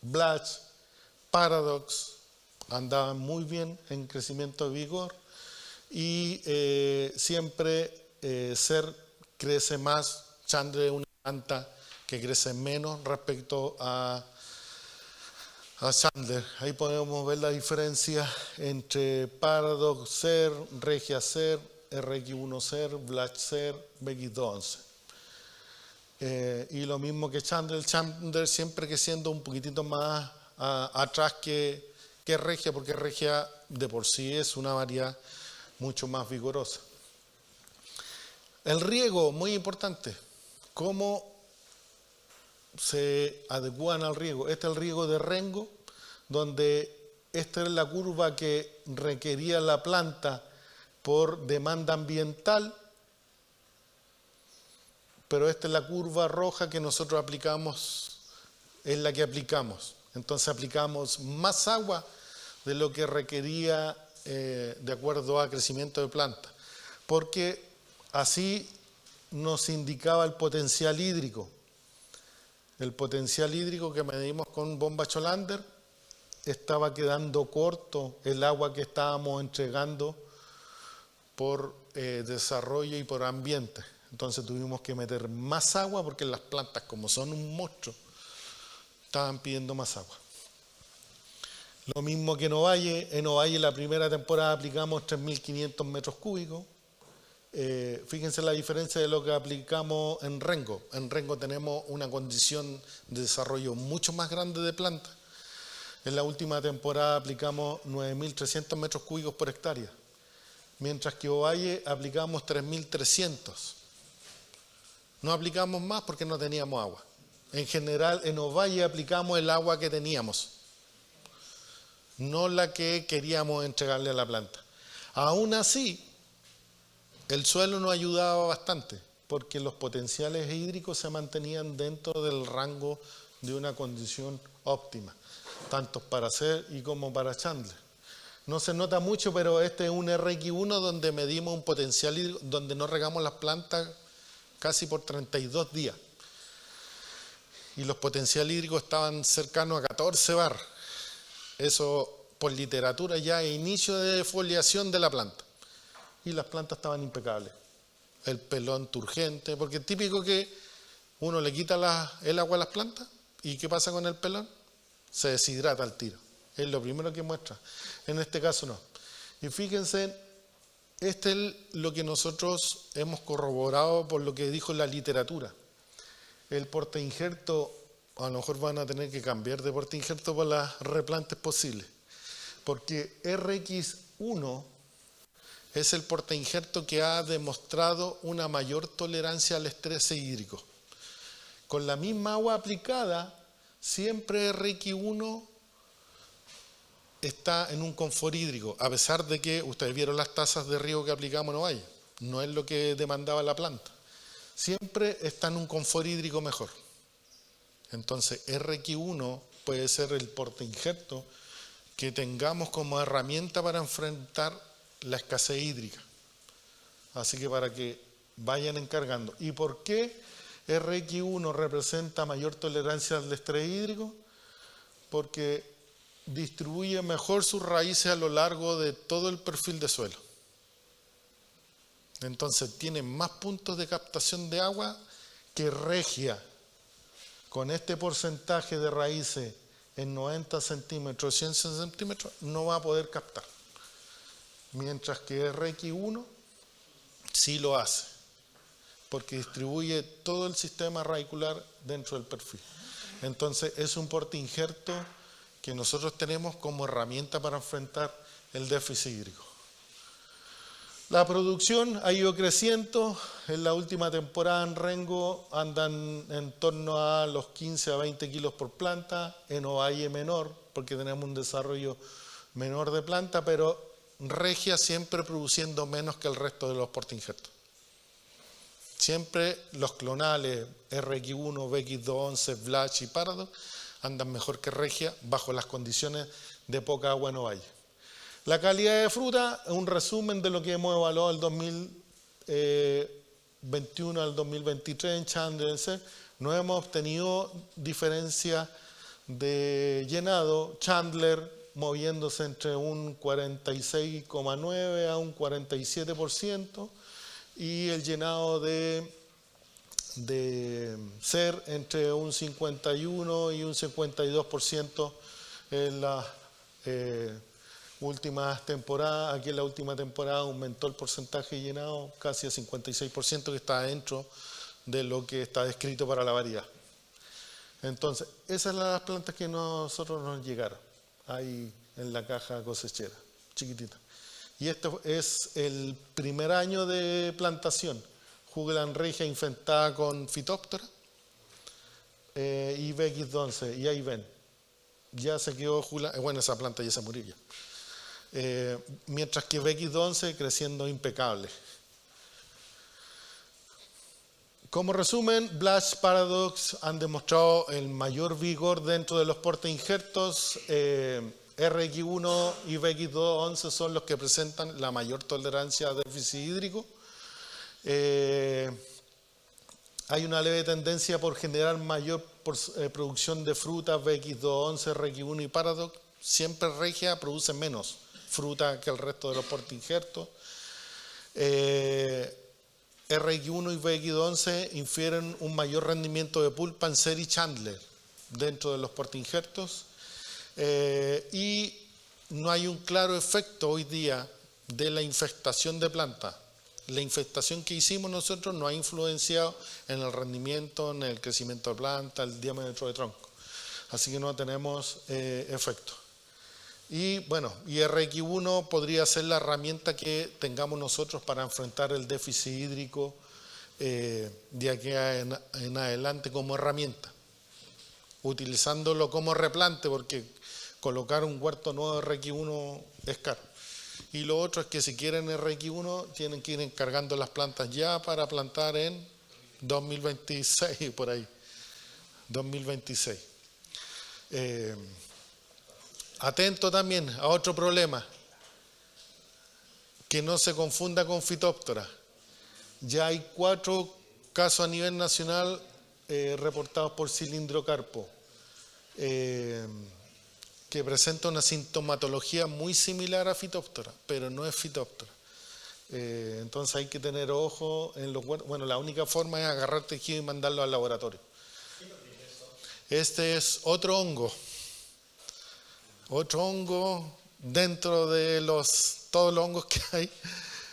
Blasch, Paradox andaban muy bien en crecimiento de vigor, y siempre SER crece más, Chandler es una planta que crece menos respecto a Chandler. Ahí podemos ver la diferencia entre Paradox SER, Regia SER, RX1 SER, Blasch SER, BX211. Y lo mismo que Chandler siempre creciendo un poquitito más atrás que Regia, porque Regia de por sí es una variedad mucho más vigorosa. El riego, muy importante. ¿Cómo se adecuan al riego? Este es el riego de Rengo, donde esta es la curva que requería la planta por demanda ambiental, pero esta es la curva roja que nosotros aplicamos, es la que aplicamos. Entonces aplicamos más agua de lo que requería de acuerdo a crecimiento de planta, porque así nos indicaba el potencial hídrico. El potencial hídrico que medimos con bomba Cholander estaba quedando corto el agua que estábamos entregando por desarrollo y por ambiente. Entonces tuvimos que meter más agua porque las plantas, como son un monstruo, estaban pidiendo más agua. Lo mismo que en Ovalle. En Ovalle la primera temporada aplicamos 3.500 metros cúbicos. Fíjense la diferencia de lo que aplicamos en Rengo. En Rengo tenemos una condición de desarrollo mucho más grande de planta. En la última temporada aplicamos 9.300 metros cúbicos por hectárea, mientras que Ovalle aplicamos 3.300. No aplicamos más porque no teníamos agua. En general, en Ovalle aplicamos el agua que teníamos, no la que queríamos entregarle a la planta. Aún así, el suelo nos ayudaba bastante, porque los potenciales hídricos se mantenían dentro del rango de una condición óptima, tanto para Ser y como para Chandler. No se nota mucho, pero este es un RX1 donde medimos un potencial hídrico, donde no regamos las plantas casi por 32 días. Y los potenciales hídricos estaban cercanos a 14 bar. Eso por literatura ya es inicio de foliación de la planta. Y las plantas estaban impecables. El pelón turgente, porque es típico que uno le quita el agua a las plantas, ¿y qué pasa con el pelón? Se deshidrata al tiro. Es lo primero que muestra. En este caso no. Y fíjense, este es lo que nosotros hemos corroborado por lo que dijo la literatura. El portainjerto, a lo mejor van a tener que cambiar de portainjerto por las replantes posibles, porque RX1 es el portainjerto que ha demostrado una mayor tolerancia al estrés hídrico. Con la misma agua aplicada, siempre RX1 está en un confort hídrico, a pesar de que ustedes vieron las tasas de riego que aplicamos en Ovalle, no es lo que demandaba la planta. Siempre está en un confort hídrico mejor. Entonces, RX1 puede ser el portainjerto que tengamos como herramienta para enfrentar la escasez hídrica. Así que para que vayan encargando. ¿Y por qué RX1 representa mayor tolerancia al estrés hídrico? Porque distribuye mejor sus raíces a lo largo de todo el perfil de suelo. Entonces tiene más puntos de captación de agua que Regia. Con este porcentaje de raíces en 90 centímetros, 100 centímetros, no va a poder captar. Mientras que RX1 sí lo hace, porque distribuye todo el sistema radicular dentro del perfil. Entonces es un portainjerto que nosotros tenemos como herramienta para enfrentar el déficit hídrico. La producción ha ido creciendo. En la última temporada en Rengo andan en torno a los 15 a 20 kilos por planta. En Ovalle menor, porque tenemos un desarrollo menor de planta, pero Regia siempre produciendo menos que el resto de los portainjertos. Siempre los clonales RX1, BX211, Vlach y Paradox andan mejor que Regia bajo las condiciones de poca agua en Ovalle. La calidad de fruta es un resumen de lo que hemos evaluado del 2021 al 2023 en Chandler. No hemos obtenido diferencia de llenado. Chandler moviéndose entre un 46,9 a un 47% y el llenado de Ser entre un 51 y un 52% en las últimas temporadas. Aquí en la última temporada aumentó el porcentaje de llenado casi a 56%, que está dentro de lo que está descrito para la variedad. Entonces, esas son las plantas que nosotros nos llegaron ahí en la caja cosechera, chiquitita. Y este es el primer año de plantación. Jugelan Regia infectada con Phytophthora y BX12, y ahí ven, ya se quedó Jugelan, bueno, esa planta ya se murió ya. Mientras que BX12 creciendo impecable. Como resumen, Vlach, Paradox han demostrado el mayor vigor dentro de los portainjertos. RX1 y BX211 son los que presentan la mayor tolerancia a déficit hídrico. Hay una leve tendencia por generar mayor producción de fruta. BX211, RX1 y Paradox. Siempre Regia produce menos fruta que el resto de los portainjertos. RX1 y BX11 infieren un mayor rendimiento de pulpa en Ser y Chandler dentro de los portainjertos. Y no hay un claro efecto hoy día de la infestación de plantas. La infestación que hicimos nosotros no ha influenciado en el rendimiento, en el crecimiento de planta, el diámetro de tronco. Así que no tenemos efecto. Y bueno, RX1 podría ser la herramienta que tengamos nosotros para enfrentar el déficit hídrico de aquí en adelante como herramienta, utilizándolo como replante, porque colocar un huerto nuevo RX1 es caro. Y lo otro es que si quieren RX1 tienen que ir encargando las plantas ya para plantar en 2026, por ahí, 2026. Atento también a otro problema, que no se confunda con Phytophthora. Ya hay 4 casos a nivel nacional reportados por cilindrocarpo, que presenta una sintomatología muy similar a Phytophthora, pero no es Phytophthora. Entonces hay que tener ojo en los huertos. Bueno, la única forma es agarrar tejido y mandarlo al laboratorio. Este es otro hongo dentro de todos los hongos que hay,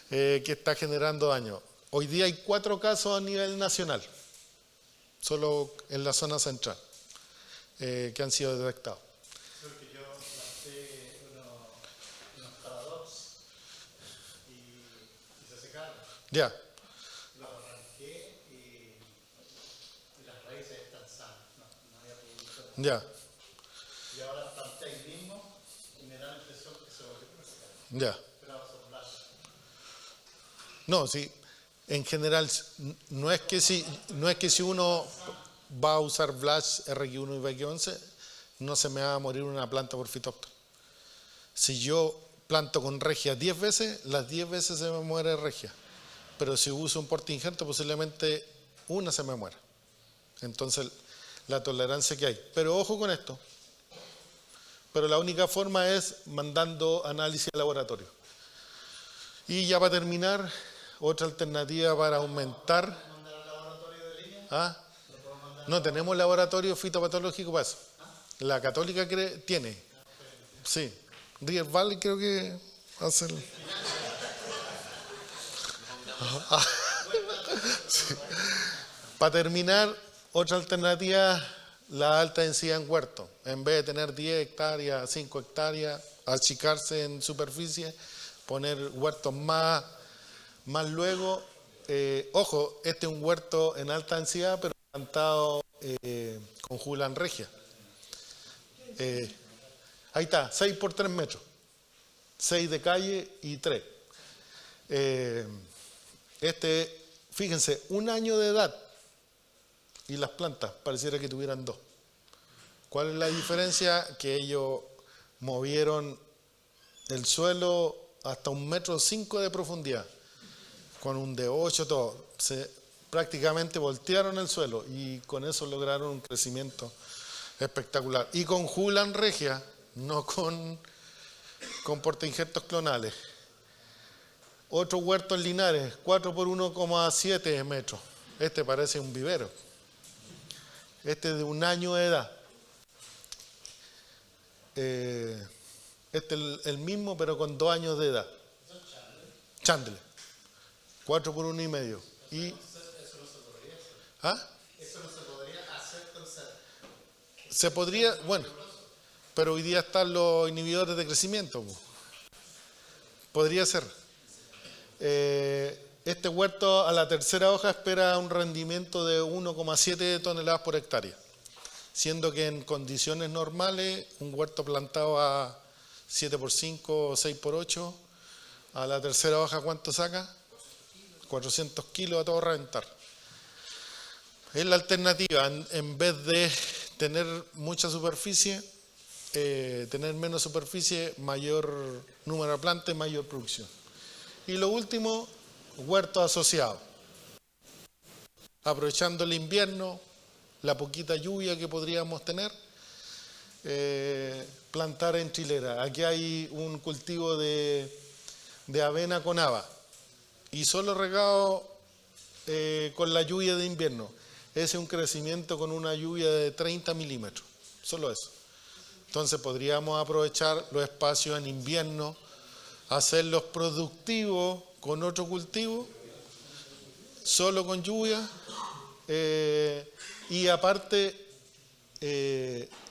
que está generando daño. Hoy día hay 4 casos a nivel nacional, solo en la zona central, que han sido detectados. Creo que yo planté unos paradox y se secaron. Ya, Los arranqué y las raíces están sanas, no había producto. ya, Y ahora planté ahí mismo y me da la impresión que se volvieron a secar. ya. Pero son blandas. No, sí, en general, no es que si uno va a usar Flash RX1 y BX11, no se me va a morir una planta por Phytophthora. Si yo planto con regia 10 veces, las 10 veces se me muere regia. Pero si uso un portainjerto, posiblemente una se me muera. Entonces, la tolerancia que hay. Pero ojo con esto. Pero la única forma es mandando análisis al laboratorio. Y ya para terminar, otra alternativa para aumentar. ¿Mandar al laboratorio de línea? ¿Ah? No tenemos laboratorio fitopatológico para eso. La Católica tiene. Sí. River Valley creo que hace el... Sí. Para terminar, otra alternativa, la alta densidad en huerto. En vez de tener 10 hectáreas, 5 hectáreas, achicarse en superficie, poner huertos más luego. Ojo, este es un huerto en alta densidad, pero plantado con Julan regia. Ahí está, 6 por 3 metros. 6 de calle y 3. Fíjense, 1 año de edad y las plantas pareciera que tuvieran 2. ¿Cuál es la diferencia? Que ellos movieron el suelo hasta 1,5 m de profundidad, con un D8, todo. Prácticamente voltearon el suelo y con eso lograron un crecimiento espectacular. Y con Julan regia, no con portainjertos clonales. Otro huerto en Linares, 4 por 1,7 metros. Este parece un vivero. Este es de 1 año de edad. Este es el mismo, pero con 2 años de edad. Chandler. 4 por 1,5. Y, Eso no se podría hacer. ¿ah? Eso no se podría hacer con sal. Se podría, bueno, pero hoy día están los inhibidores de crecimiento. Podría ser. Este huerto a la tercera hoja espera un rendimiento de 1,7 toneladas por hectárea, siendo que en condiciones normales un huerto plantado a 7x5 o 6x8, a la tercera hoja ¿cuánto saca? 400 kilos a todo reventar. Es la alternativa, en vez de tener mucha superficie, tener menos superficie, mayor número de plantas y mayor producción. Y lo último, huertos asociados. Aprovechando el invierno, la poquita lluvia que podríamos tener, plantar en trilera. Aquí hay un cultivo de avena con haba y solo regado con la lluvia de invierno. Ese es un crecimiento con una lluvia de 30 milímetros, solo eso. Entonces podríamos aprovechar los espacios en invierno, hacerlos productivos con otro cultivo, solo con lluvia, y aparte,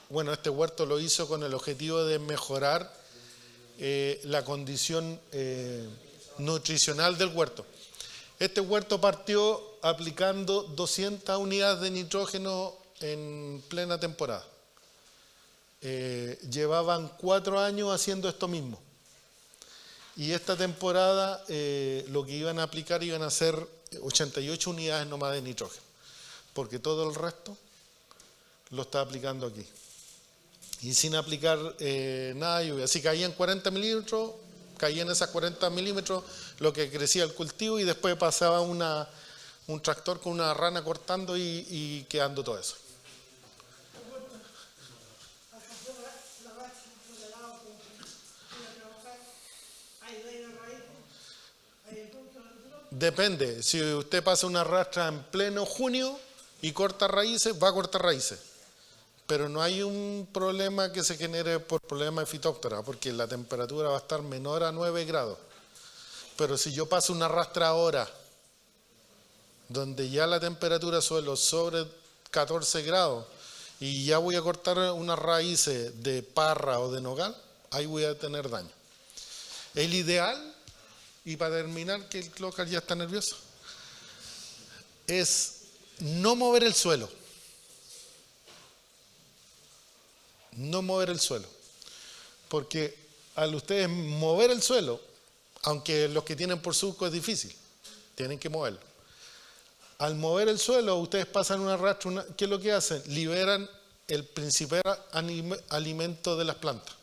bueno, este huerto lo hizo con el objetivo de mejorar la condición nutricional del huerto. Este huerto partió aplicando 200 unidades de nitrógeno en plena temporada. Llevaban 4 años haciendo esto mismo. Y esta temporada lo que iban a aplicar iban a ser 88 unidades nomás de nitrógeno, porque todo el resto lo está aplicando aquí. Y sin aplicar nada de lluvia. Si caían 40 milímetros, caían esas 40 milímetros lo que crecía el cultivo y después pasaba un tractor con una rana cortando y quedando todo eso. Depende, si usted pasa una rastra en pleno junio y corta raíces, va a cortar raíces. Pero no hay un problema que se genere por problema de fitóptera, porque la temperatura va a estar menor a 9 grados. Pero si yo paso una rastra ahora, donde ya la temperatura suelo sobre 14 grados, y ya voy a cortar unas raíces de parra o de nogal, ahí voy a tener daño. El ideal, y para terminar, que el clocar ya está nervioso, es no mover el suelo. No mover el suelo. Porque al ustedes mover el suelo, aunque los que tienen por surco es difícil, tienen que moverlo. Al mover el suelo, ustedes pasan una rastra, ¿qué es lo que hacen? Liberan el principal alimento de las plantas,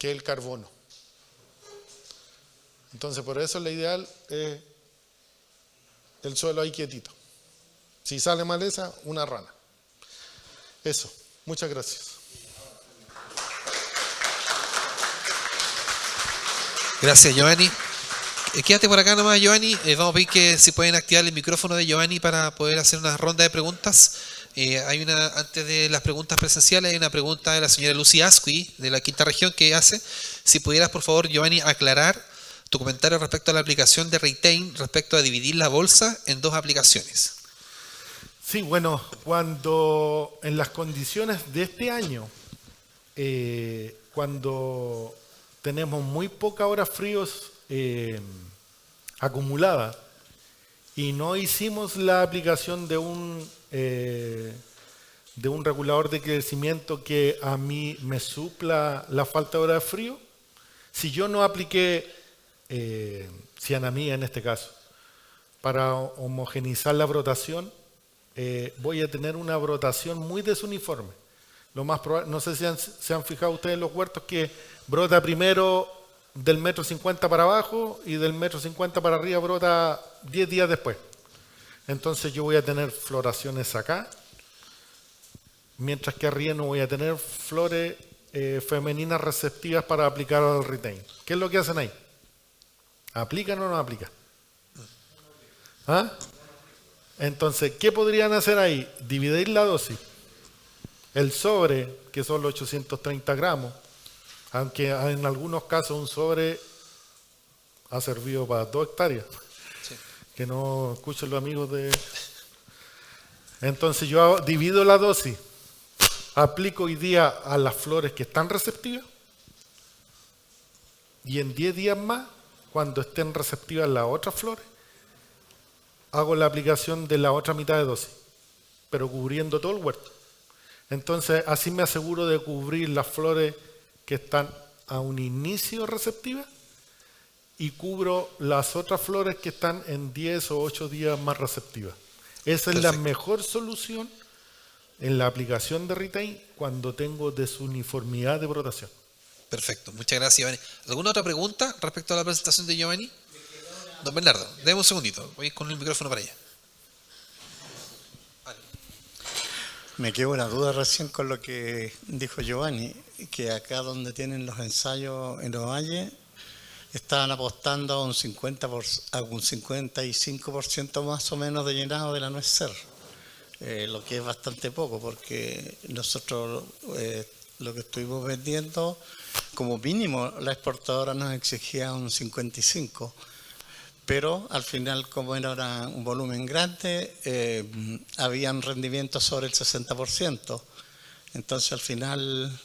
que es el carbono. Entonces, por eso lo ideal es el suelo ahí quietito. Si sale maleza, una rana. Eso. Muchas gracias. Gracias, Giovanni. Quédate por acá nomás, Giovanni. Vamos a pedir que si pueden activar el micrófono de Giovanni para poder hacer una ronda de preguntas. Antes de las preguntas presenciales, hay una pregunta de la señora Lucy Asqui, de la Quinta Región, que hace: si pudieras, por favor, Giovanni, aclarar tu comentario respecto a la aplicación de Retain, respecto a dividir la bolsa en 2 aplicaciones. Sí, bueno, cuando en las condiciones de este año, cuando tenemos muy pocas horas fríos acumuladas y no hicimos la aplicación de un regulador de crecimiento que a mí me supla la falta de horas de frío, si yo no apliqué cianamida en este caso para homogeneizar la brotación, voy a tener una brotación muy desuniforme. Lo más probable, no sé si se han fijado ustedes en los huertos que brota primero del 1,50 m para abajo y del 1,50 m para arriba brota 10 días después. Entonces yo voy a tener floraciones acá, mientras que arriba no voy a tener flores femeninas receptivas para aplicar al Retain. ¿Qué es lo que hacen ahí? ¿Aplican o no aplican? ¿Ah? Entonces, ¿qué podrían hacer ahí? Dividir la dosis. El sobre, que son los 830 gramos, aunque en algunos casos un sobre ha servido para 2 hectáreas. Sí. Que no escuchen los amigos de... Entonces yo divido la dosis, aplico hoy día a las flores que están receptivas y en 10 días más, cuando estén receptivas las otras flores, hago la aplicación de la otra mitad de dosis, pero cubriendo todo el huerto. Entonces, así me aseguro de cubrir las flores que están a un inicio receptivas y cubro las otras flores que están en 10 o 8 días más receptivas. Esa es la mejor solución en la aplicación de Retain cuando tengo desuniformidad de brotación. Perfecto, muchas gracias, Giovanni. ¿Alguna otra pregunta respecto a la presentación de Giovanni? Don Bernardo, déme un segundito, voy con el micrófono para allá. Vale. Me quedó una duda recién con lo que dijo Giovanni, que acá donde tienen los ensayos en los valles, estaban apostando a un 55% más o menos de llenado de la nuez ser, lo que es bastante poco, porque nosotros lo que estuvimos vendiendo, como mínimo la exportadora nos exigía un 55%. Pero al final, como era un volumen grande, habían rendimientos sobre el 60%. Entonces al final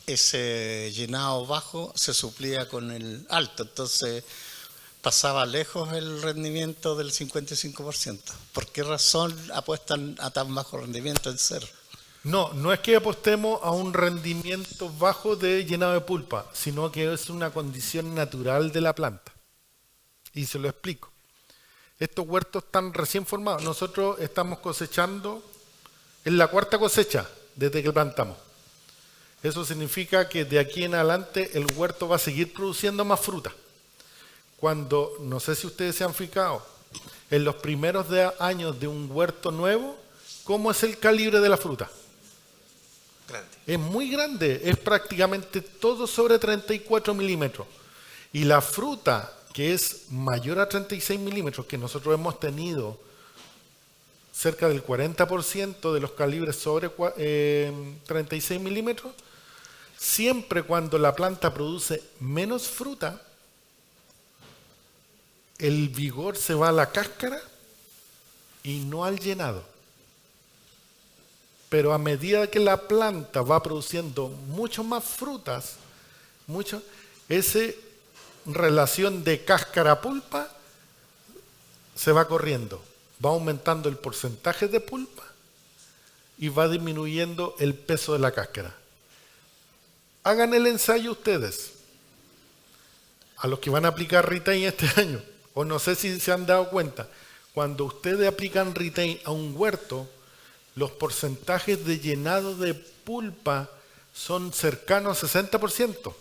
ese llenado bajo se suplía con el alto. Entonces pasaba lejos el rendimiento del 55%. ¿Por qué razón apuestan a tan bajo rendimiento en cero? No es que apostemos a un rendimiento bajo de llenado de pulpa, sino que es una condición natural de la planta. Y se lo explico. Estos huertos están recién formados. Nosotros estamos cosechando en la 4ª cosecha desde que plantamos. Eso significa que de aquí en adelante el huerto va a seguir produciendo más fruta. Cuando, no sé si ustedes se han fijado, en los primeros años de un huerto nuevo, ¿cómo es el calibre de la fruta? Grande. Es muy grande, es prácticamente todo sobre 34 milímetros. Y la fruta que es mayor a 36 milímetros, que nosotros hemos tenido cerca del 40% de los calibres sobre 36 milímetros, siempre cuando la planta produce menos fruta, el vigor se va a la cáscara y no al llenado. Pero a medida que la planta va produciendo mucho más frutas, esa relación de cáscara-pulpa se va corriendo. Va aumentando el porcentaje de pulpa y va disminuyendo el peso de la cáscara. Hagan el ensayo ustedes, a los que van a aplicar retain este año, o no sé si se han dado cuenta, cuando ustedes aplican retain a un huerto, los porcentajes de llenado de pulpa son cercanos al 60%.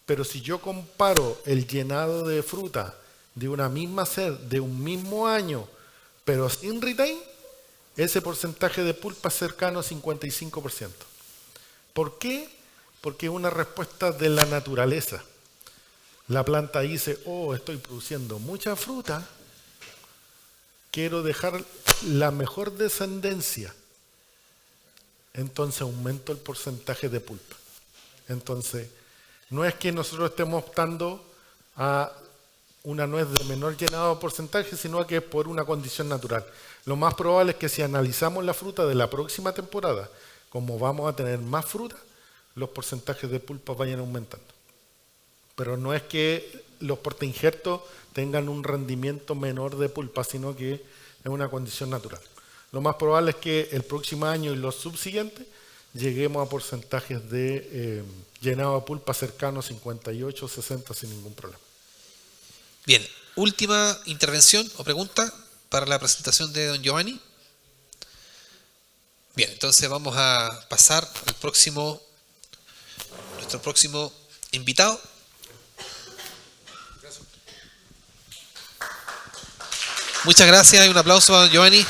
Pero si yo comparo el llenado de fruta de una misma sed, de un mismo año, pero sin retain, ese porcentaje de pulpa es cercano al 55%. ¿Por qué? Porque es una respuesta de la naturaleza. La planta dice, estoy produciendo mucha fruta, quiero dejar la mejor descendencia. Entonces aumento el porcentaje de pulpa. Entonces, no es que nosotros estemos optando a una nuez de menor llenado de porcentaje, sino que es por una condición natural. Lo más probable es que si analizamos la fruta de la próxima temporada, como vamos a tener más fruta, los porcentajes de pulpa vayan aumentando. Pero no es que los portainjertos tengan un rendimiento menor de pulpa, sino que es una condición natural. Lo más probable es que el próximo año y los subsiguientes lleguemos a porcentajes de llenado de pulpa cercanos 58 60 sin ningún problema. Bien, última intervención o pregunta para la presentación de don Giovanni. Bien, entonces vamos a pasar al nuestro próximo invitado. Muchas gracias y un aplauso a don Giovanni.